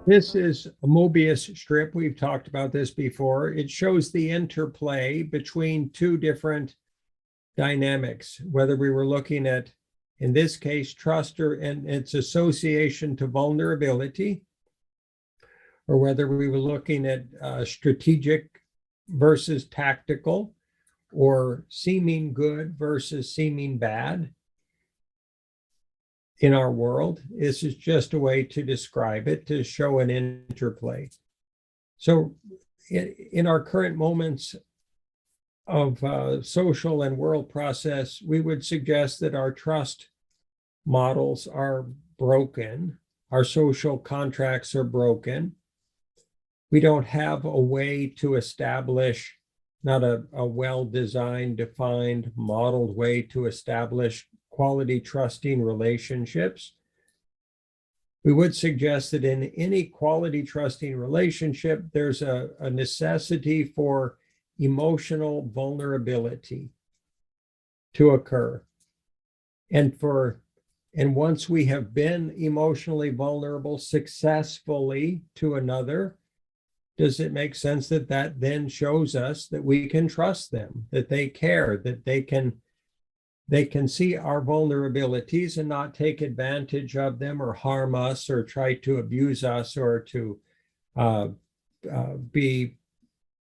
This is a Mobius strip. We've talked about this before. It shows the interplay between two different dynamics, whether we were looking at, in this case, trust and its association to vulnerability, or whether we were looking at strategic versus tactical, or seeming good versus seeming bad in our world. This is just a way to describe it, to show an interplay. So in our current moments of social and world process, we would suggest that our trust models are broken. Our social contracts are broken. We don't have a way to establish, not a well-designed, defined, modeled way to establish quality, trusting relationships. We would suggest that in any quality, trusting relationship, there's a necessity for emotional vulnerability to occur. And once we have been emotionally vulnerable successfully to another, does it make sense that that then shows us that we can trust them, that they care, that they can see our vulnerabilities and not take advantage of them or harm us or try to abuse us or to be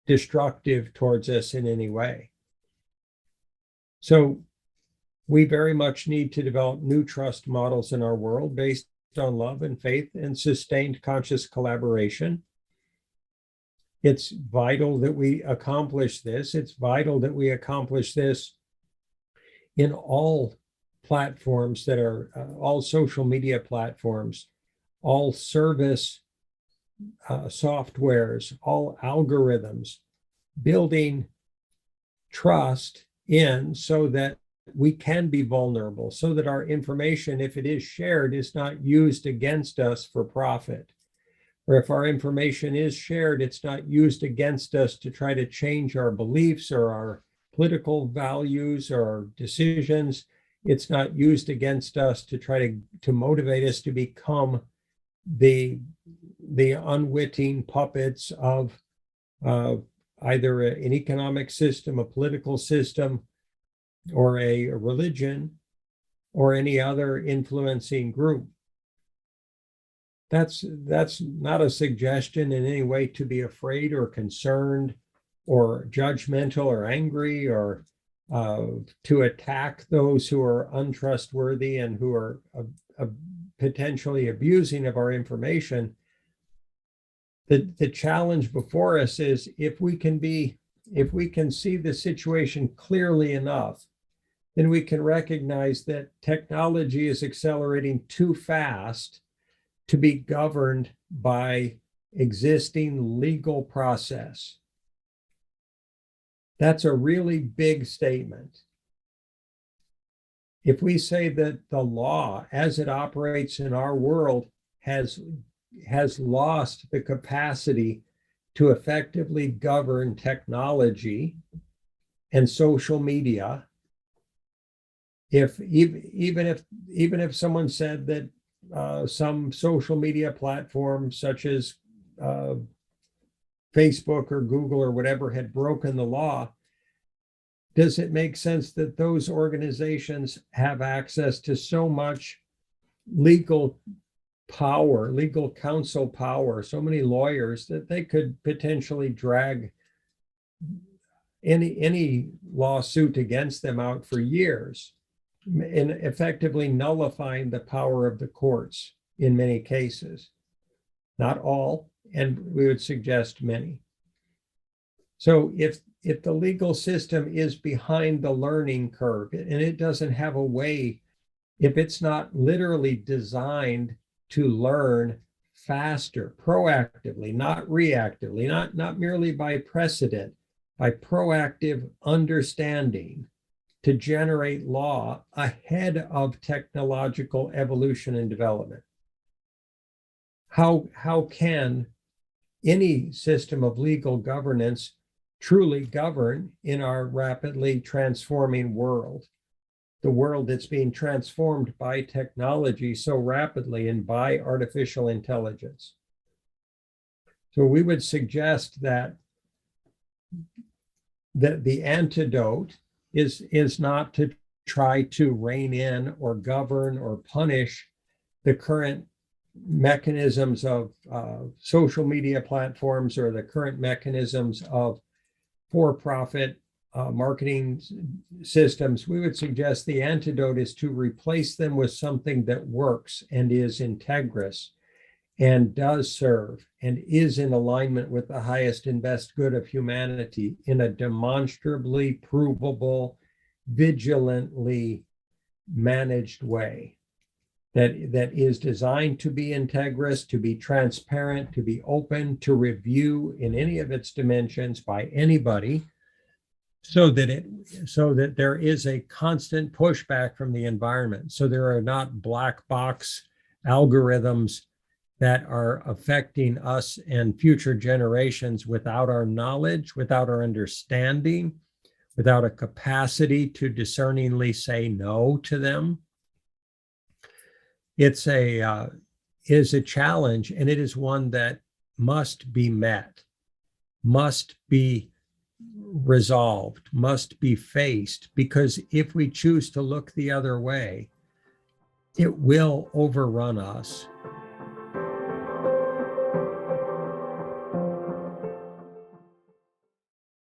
destructive towards us in any way. So we very much need to develop new trust models in our world based on love and faith and sustained conscious collaboration. It's vital that we accomplish this. It's vital that we accomplish this in all platforms that are all social media platforms, all service softwares, all algorithms, building trust in so that we can be vulnerable, so that our information, if it is shared, is not used against us for profit. Or if our information is shared, it's not used against us to try to change our beliefs or our political values or our decisions. It's not used against us to try to motivate us to become the unwitting puppets of either an economic system, a political system, or a religion, or any other influencing group. That's not a suggestion in any way to be afraid or concerned or judgmental or angry or to attack those who are untrustworthy and who are potentially abusing of our information. The challenge before us is if we can see the situation clearly enough, then we can recognize that technology is accelerating too fast to be governed by existing legal process. That's a really big statement. If we say that the law as it operates in our world has lost the capacity to effectively govern technology and social media, even if someone said that some social media platforms such as Facebook or Google or whatever had broken the law, does it make sense that those organizations have access to so much legal power, legal counsel power, so many lawyers that they could potentially drag any lawsuit against them out for years, in effectively nullifying the power of the courts in many cases? Not all, and we would suggest many. So if the legal system is behind the learning curve and it doesn't have a way, if it's not literally designed to learn faster, proactively, not reactively, not merely by precedent, by proactive understanding to generate law ahead of technological evolution and development, how can any system of legal governance truly govern in our rapidly transforming world, the world that's being transformed by technology so rapidly and by artificial intelligence? So we would suggest that the antidote is not to try to rein in or govern or punish the current mechanisms of social media platforms or the current mechanisms of for-profit marketing systems. We would suggest the antidote is to replace them with something that works and is integrous and does serve and is in alignment with the highest and best good of humanity in a demonstrably provable, vigilantly managed way that is designed to be integrous, to be transparent, to be open to review in any of its dimensions by anybody, so that there is a constant pushback from the environment. So there are not black box algorithms that are affecting us and future generations without our knowledge, without our understanding, without a capacity to discerningly say no to them. It is a challenge, and it is one that must be met, must be resolved, must be faced, because if we choose to look the other way, it will overrun us